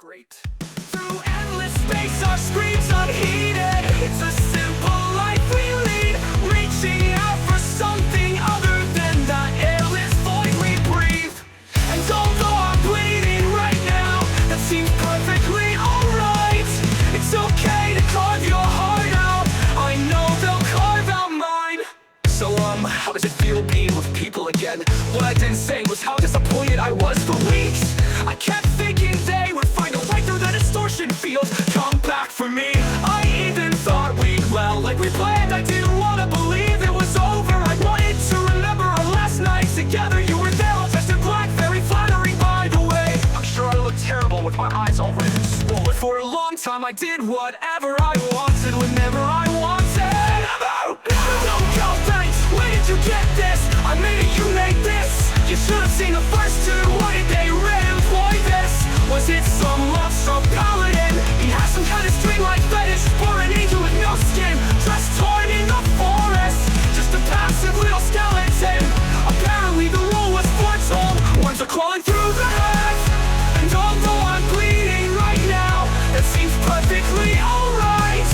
great. Through endless space, our screams unheeded. It's a simple life we lead, reaching out for something other than the airless void we breathe. And although I'm bleeding right now, that seems perfectly alright. It's okay to carve your heart out. I know they'll carve out mine. So how does it feel being with people again? What I didn't say was how disappointed I was for weeks. I kept thinking they would find a way through the distortion field, come back for me. I even thought we'd like we planned. I didn't want to believe it was over. I wanted to remember our last nights together. You were there all dressed in black, very flattering by the way. I'm sure I look terrible with my eyes all red and swollen. For a long time I did whatever I wanted, whenever I wanted. No, thanks, where did you get this? I made it, you made this. You should have seen the first two. Why did they re-employ this? Was it some love-struck paladin? He has some kind of string-like fetish for an angel with no skin, dressed torn in the forest, just a passive little skeleton. Apparently the rule was foretold. Worms are crawling through the earth, and although I'm bleeding right now, that seems perfectly alright.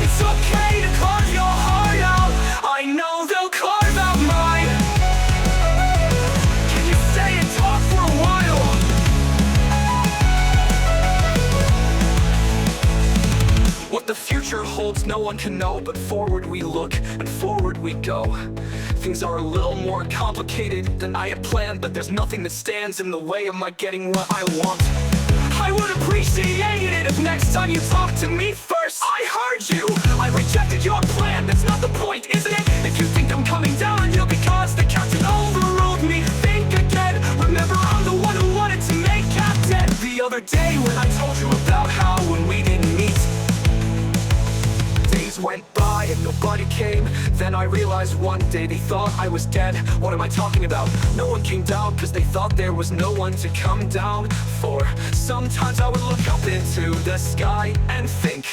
It's okay to carve your heart out. I know they'll carve out mine. Can you stay and talk for a while? What the future holds no one can know, but forward we look and forward we go. Things are a little more complicated than I had planned, but there's nothing that stands in the way of my getting what I want. I would appreciate it if next time you talk to me first. I heard you, I rejected your plan. That's not the point, isn't it? If you think I'm coming down on you because the captain overruled me, think again. Remember, I'm the one who wanted to make captain. The other day when I told you about how when we didn't meet, days went by and nobody came. Then I realized one day they thought I was dead. What am I talking about? No one came down because they thought there was no one to come down for. Sometimes I would look up into the sky and think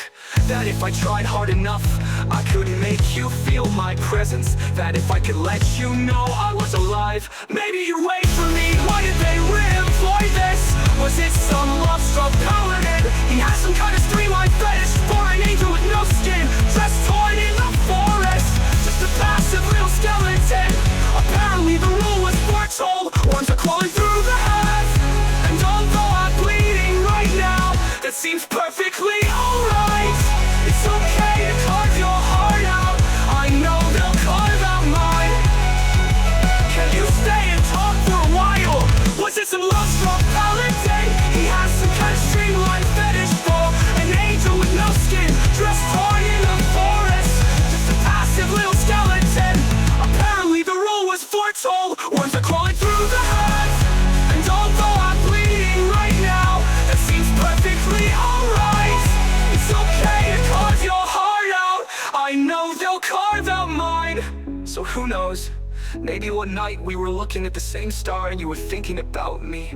that if I tried hard enough, I could make you feel my presence. That if I could let you know I was alive, maybe you'd wait for me. Why did they re-employ this? Was it some love-struck paladin? He has some kind of streamlined fetish for an angel with no skin, dressed torn in the forest, just a passive little skeleton. Apparently the rule was foretold. Worms are crawling through the earth, and although I'm bleeding right now, that seems perfectly alright. It's okay to carve your heart out. I know they'll carve out mine. Can you stay and talk for a while? Was it some love-struck paladin? He has some kind of streamlined fetish for an angel with no skin, dressed torn in the forest, just a passive little skeleton. Apparently the rule was foretold. Worms are crawling through the earth, and although I'm bleeding right now, that seems perfectly alright. It's okay to carve your heart out. I know they'll carve out mine. So who knows? Maybe one night we were looking at the same star and you were thinking about me.